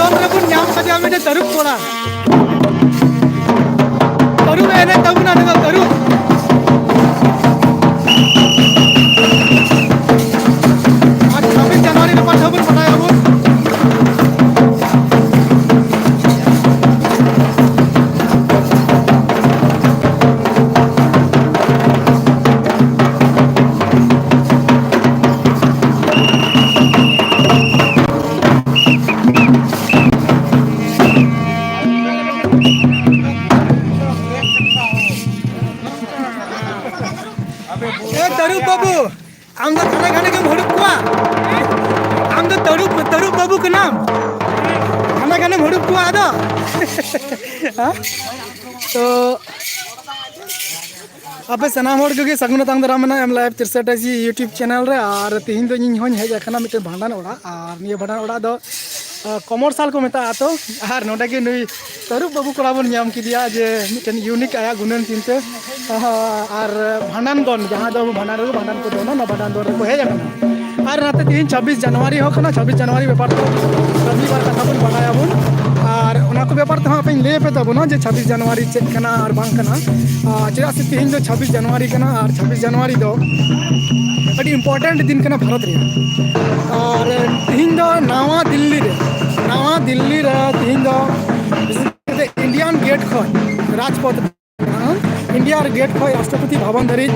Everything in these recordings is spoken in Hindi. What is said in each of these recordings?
दल रे नाम कदिया मेरे तरुप कोड़ा तरुप एने तबुना ने तरुप आज 26 जनवरी में पाठबुन पढ़ाया बुन तरुप बाबू आम तो खाना खाने के भड़ुक कुआ आम तो तरुप तरुप बाबू के नाम खाना खाने भड़ुक कुआ आदा तो आपे सनाम हर के सगुन तांग दाराम ना एम लाइव 63 यूट्यूब चैनल रे और तीन दो इन होन हेज अखना मिटे भांडान ओड़ा और निये भांडान ओड़ा दो कमर साल को मेता तो और नोडे के नुई तरुप बाबू कोड़ा बन नाम किदिया जे मिटन यूनिक आया गुणन चिंते और भांडान दोन जहां दो भांडान को दोनो ना भांडान दो को हेज अखना और नाते 26 जनवरी हो कना 26 जनवरी व्यापार तो रविवार का बन बनाया बुन और उना को व्यापार तो पे ले पे तबना जे 26 जनवरी चेक कना और बांग कना चेदा से तीन दो 26 जनवरी कना और 26 जनवरी दो अड़ी इम्पोर्टेंट दिन कना भारत रे और तीन दो नवा दिल्ली रे तीन दो इंडियन गेट खो राजपथ इंडिया गेट खो राष्ट्रपति भवन धरी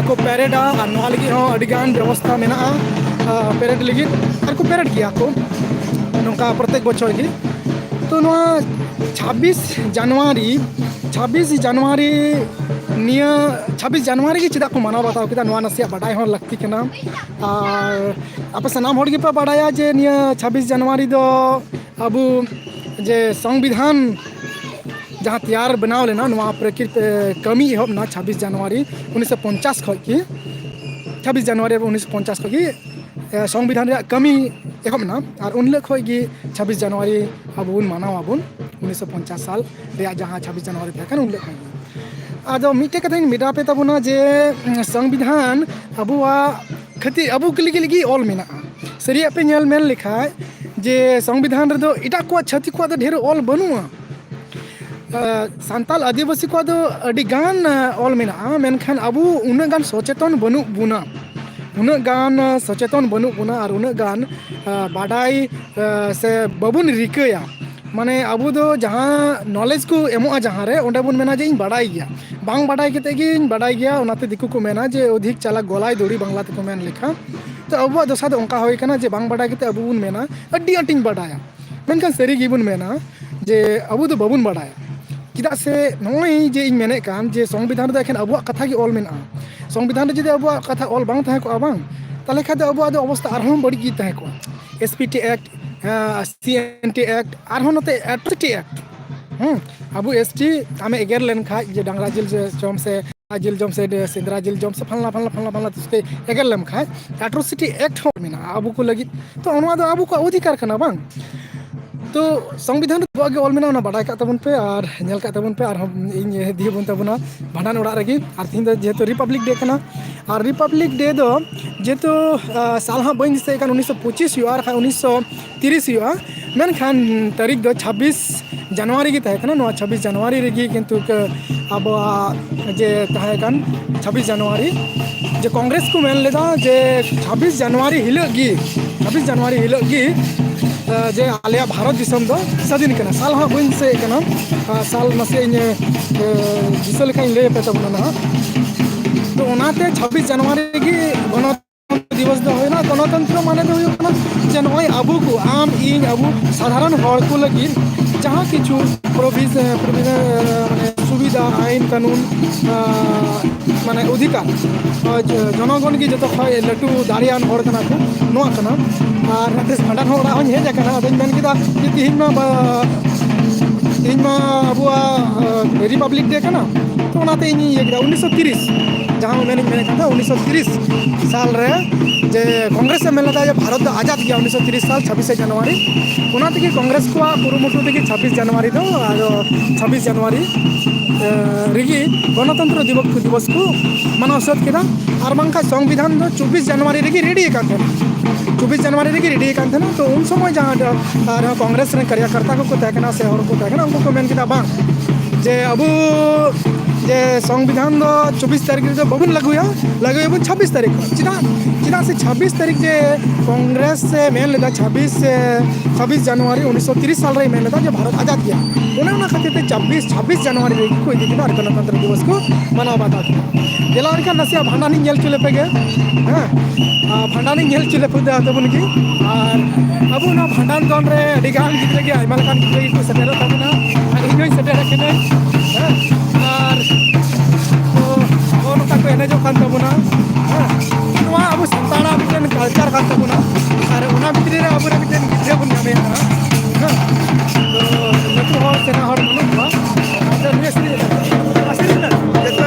को पैरेडा और नवा लगी हो अडिगान व्यवस्था मेना पैरेड लगी और को पैरेड किया को नोका प्रत्येक बच्चों की तो 26 जनवरी निया 26 जनवरी की चिदा को माना बताओ कि नवा नसिया बड़ाई हो लगती के नाम और आप सनाम होड़ के पे बड़ाया जे निया 26 जनवरी दो अब जे संविधान जहाँ तैयार बनाव लेना नवा प्रकृति कमी एहब ना 26 जनवरी 1950 खो की 26 जनवरी 1950 खो की संविधान कमी एहब ना और उन खोगी 26 जनवरी अब उन माना आबुन 1950 साल जहाँ 26 जनवरी थे उन आदो मिटे कथा मिटा पे तबना जे संविधान अबुआ खति अबु के लगी ऑल मेना सरिया पे नेल मेल लिखा जे संविधान रे दो इटा को छति को ढेर ऑल बनुआ सान्ताल आदिवासी को अडी गान ऑल मेना मेनखान अबु उन गान सचेतन बनु बुना उन गान सचेतन बनु बुना और उन गान बाडाई से बबुन रिकया माने अबु दो जहाँ नॉलेज को एमोआ जहाँ रे ओंडे बुन मेना जे इन बाडाई गया बांग बाडाई केते गे इन बाडाई गया ओनाते दिकु को मेना जे अधिक चाला गोलाई दोड़ी बांग्ला ते को मेन लिखा तो अबु दोसा दो ओंका होय कना जे बांग बाडाई केते अबु बुन मेना अड्डी अटिंग बाडाया मेनखान सरी गी बुन मेना जे अबु दो बबुन बाडाया किदा से नोई जे इन मेने कान जे संविधान दो एखन अबुआ कथा की ऑल मेना संविधान जे अबुआ कथा ऑल बांग थाहे को अबांग ताले खादे अबुआ दो अवस्था आरहम बड़ी की थाहे को एसपीटी एक्ट सीएनटी एक्ट आरहम नते एट्रोसिटी एक्ट अबु एसटी आमे एगर लेन खा जे डांगरा जिल जम से सिंदरा जिल जम से फलना तसके एगर लेम खा एट्रोसिटी एक्ट हो मेना अबु को लगी तो ओनवा दो अबु को अधिकार कना बांग तो संविधान आगे ऑल मेना ना बाडाय का तबन पे और नेल का तबन पे और हम इन दिए बन तबना भांडान ओड़ा रगी और तीन जेहेतु रिपब्लिक डे कना और रिपब्लिक डे दो जेहेतु साल हाँ बन से 1925 हुआ और 1930 हुआ मेनखान तारीख दो 26 जनवरी की तहकना 26 जनवरी रगी किंतु अब जे तहकन 26 जनवरी जे कांग्रेस को मेन लेदा जे 26 जनवरी हिलगी जे आलिया भारत दिसम दो स्वाधीन कना साल हाँ बन से कना साल नसे इन दिसो लेखा ले पे तबना ना तो ओनाते 26 जनवरी की गणतंत्र दिवस दो होना गणतंत्र माने दो होना जे नय अबु को आम इन अबु साधारण हड़ को लगी जहाँ किछु प्रोविजन माने सुविधा आईन कानून माने अधिकार जनगण की जो लटू दाड़ियान हड़ कना को नोआ कना और देश भांडान होड़ा हों हेज कना अदन मेन किदा कि तीन मा अबुआ रिपब्लिक डे कना तो ओनाते इन ये 1930 जहाँ मैंने कहा 1930 साल रे जे कांग्रेस से मिलता है भारत तो आज़ाद गया 1930 साल 26 जनवरी उना तक कांग्रेस को कुरुमुटु तक 26 जनवरी दो 26 जनवरी रेगी गणतंत्र दिवस को मनाव सात केदा और बांखा संविधान दो 24 जनवरी रेगी रेडी कान थे 24 जनवरी रेगी रेडी कान थे ना तो उन समय जहाँ कांग्रेस ने कार्यकर्ता को तहकना से हर को तहकना उनको मेन केदा बांग जे अब जे संविधान दो 24 तारीख जो बबुन लगुया 26 तारीख चिदा चिदा से 26 तारीख जे कांग्रेस से मेन लेदा 26 जनवरी 1930 साल रही मेन लेदा जो भारत आज़ाद किया उन्हें खातिर 26 जनवरी को इदी किना गणतंत्र दिवस को मनाव बाता जेला उनका नसिया भांडानी नेल चुले पे गए हाँ भांडानी नेल चुले पे दे बन की और अब ना भांडान दौन रे अडिगान गिद्रे के आइमाल कान गिद्रे को सेटेर तबना और इनोई सेटेर केने हाँ और नोका को एने जो कान तबना हाँ नोआ अब संताना बिटेन कल्चर कान तबना और उना बिटरे रे अब रे बिटेन गिद्रे बन नामे हाँ तो लतु हर सेना हर मनुक बा तो नेसरी असली ना जेता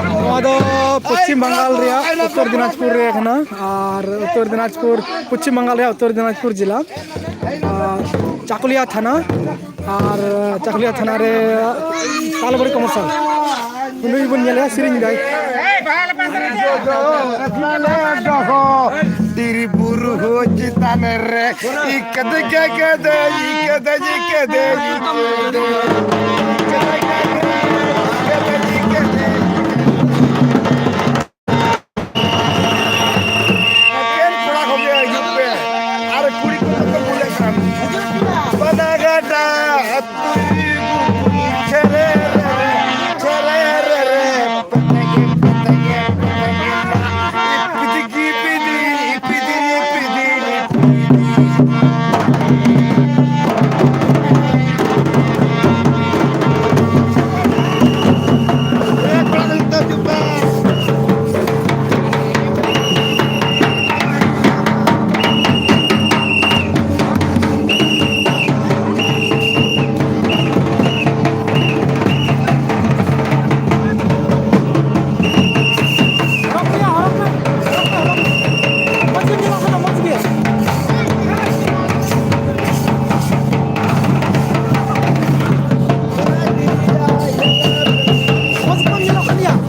पश्चिम बंगाल उत्तर दिनाजपुर और उत्तर दिनाजपुर पश्चिम बंगाल उत्तर दिनाजपुर जिला चाकुलिया थाना और चाकुलिया थाना रे तालबड़ी कमर्सल उन्हीं बन गया सिरिंग गाय दिरी बुरु हो चिताने रे इकद